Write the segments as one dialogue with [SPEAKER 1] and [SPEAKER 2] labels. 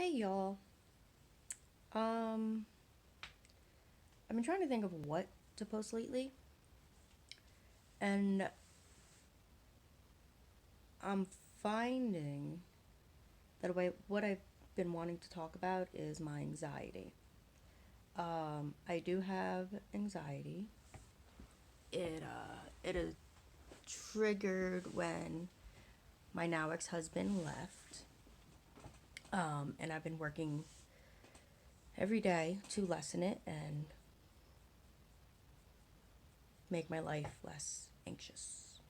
[SPEAKER 1] Hey y'all. Um, I've been trying to think of what to post lately, and I'm finding that what I've been wanting to talk about is my anxiety. I do have anxiety. It is triggered when my now ex-husband left. And I've been working every day to lessen it and make my life less anxious.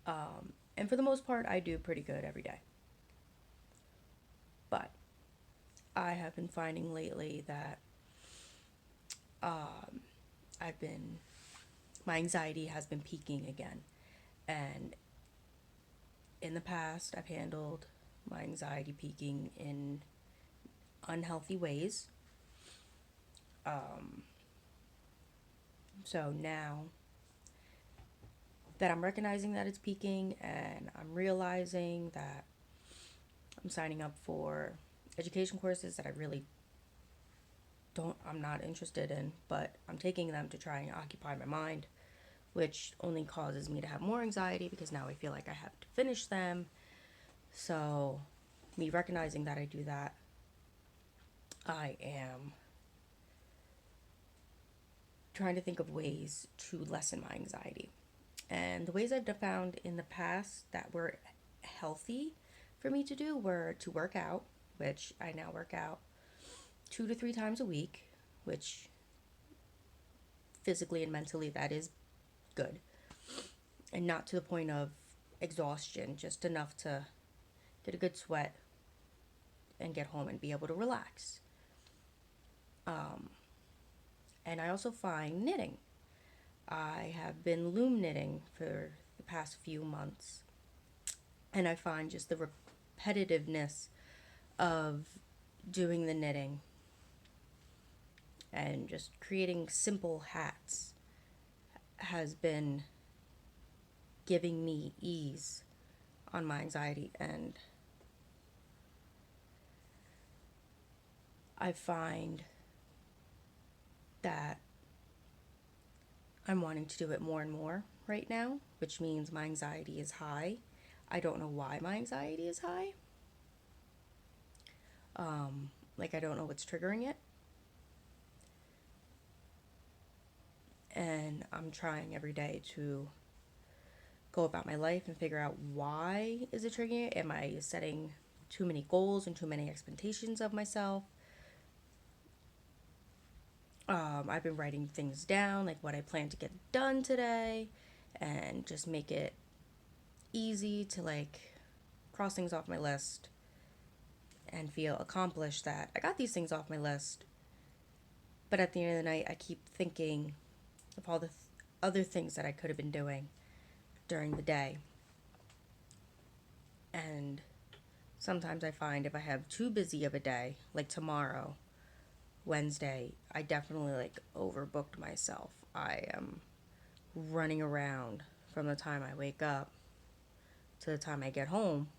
[SPEAKER 1] And for the most part, I do pretty good every day. But I have been finding lately that I've been, my anxiety has been peaking again. And in the past, I've handled my anxiety peaking in unhealthy ways. So now that I'm recognizing that it's peaking and I'm realizing that I'm signing up for education courses that I really I'm not interested in, but I'm taking them to try and occupy my mind, which only causes me to have more anxiety because now I feel like I have to finish them. So, me recognizing that I do that, I am trying to think of ways to lessen my anxiety. And the ways I've found in the past that were healthy for me to do were to work out, which I now work out 2 to 3 times a week, which physically and mentally that is good. And not to the point of exhaustion, just enough to get a good sweat and get home and be able to relax. And I also find knitting. I have been loom knitting for the past few months, and I find just the repetitiveness of doing the knitting and just creating simple hats has been giving me ease on my anxiety. And I find that I'm wanting to do it more and more right now, which means my anxiety is high. I don't know why my anxiety is high. Like, I don't know what's triggering it. And I'm trying every day to go about my life and figure out why is it triggering it. Am I setting too many goals and too many expectations of myself? I've been writing things down, like what I plan to get done today, and just make it easy to like cross things off my list and feel accomplished that I got these things off my list. But at the end of the night, I keep thinking of all the other things that I could have been doing during the day. And sometimes I find if I have too busy of a day, like tomorrow, Wednesday, I definitely like overbooked myself. I am running around from the time I wake up to the time I get home.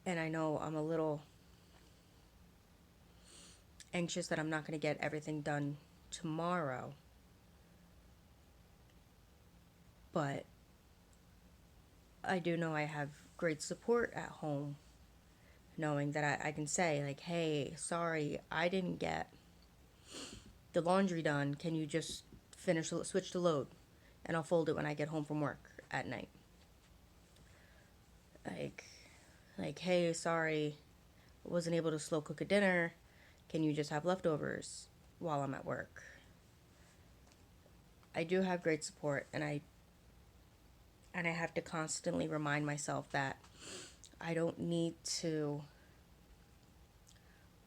[SPEAKER 1] And I know I'm a little anxious that I'm not going to get everything done tomorrow. But I do know I have great support at home, knowing that I can say, like, hey, sorry, I didn't get the laundry done. Can you just switch the load? And I'll fold it when I get home from work at night. Like, hey, sorry, I wasn't able to slow cook a dinner. Can you just have leftovers while I'm at work? I do have great support, and I have to constantly remind myself that I don't need to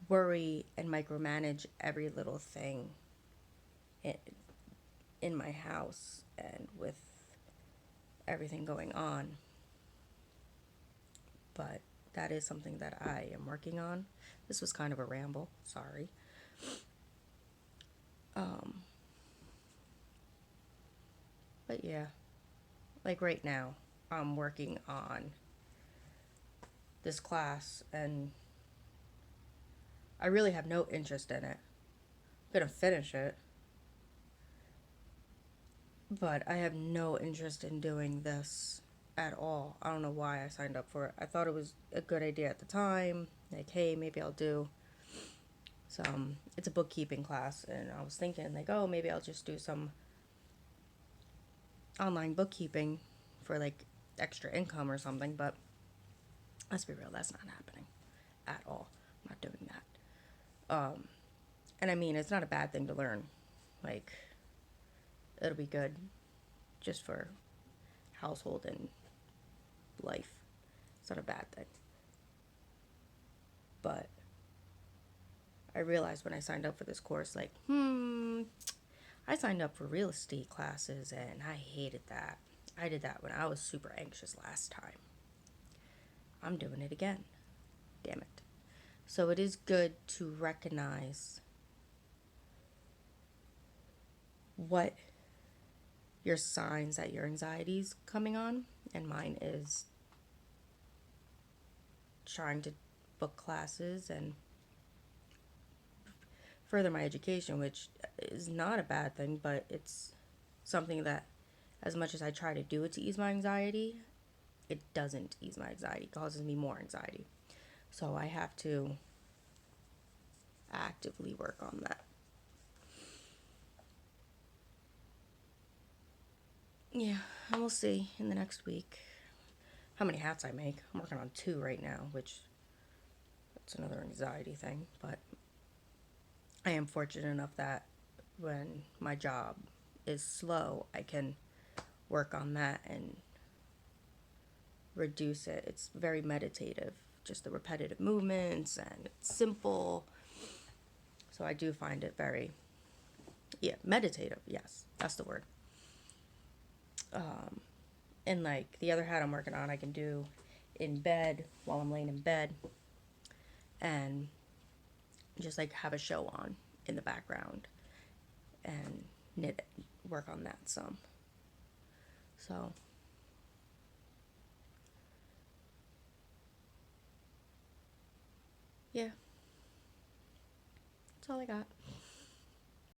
[SPEAKER 1] worry and micromanage every little thing in my house and with everything going on. But that is something that I am working on. This was kind of a ramble, sorry. But yeah, like right now, I'm working on this class, and I really have no interest in it. I'm gonna finish it, but I have no interest in doing this at all. I don't know why I signed up for it. I thought it was a good idea at the time. Like, hey, maybe I'll do some. It's a bookkeeping class, and I was thinking, like, oh, maybe I'll just do some online bookkeeping for like extra income or something. But let's be real, that's not happening at all. I'm not doing that. And I mean, it's not a bad thing to learn. Like, it'll be good just for household and life. It's not a bad thing. But I realized when I signed up for this course, like, I signed up for real estate classes and I hated that. I did that when I was super anxious last time. I'm doing it again. Damn it. So it is good to recognize what your signs that your anxiety's coming on, and mine is trying to book classes and further my education, which is not a bad thing, but it's something that, as much as I try to do it to ease my anxiety, it doesn't ease my anxiety. It causes me more anxiety. So I have to actively work on that. Yeah, and we'll see in the next week how many hats I make. I'm working on 2 right now, which that's another anxiety thing, but I am fortunate enough that when my job is slow, I can work on that and reduce it. It's very meditative, just the repetitive movements, and it's simple. So I do find it very, meditative. Yes, that's the word. And like the other hat I'm working on, I can do in bed while I'm laying in bed and just like have a show on in the background and knit it, work on that some. So yeah, that's all I got.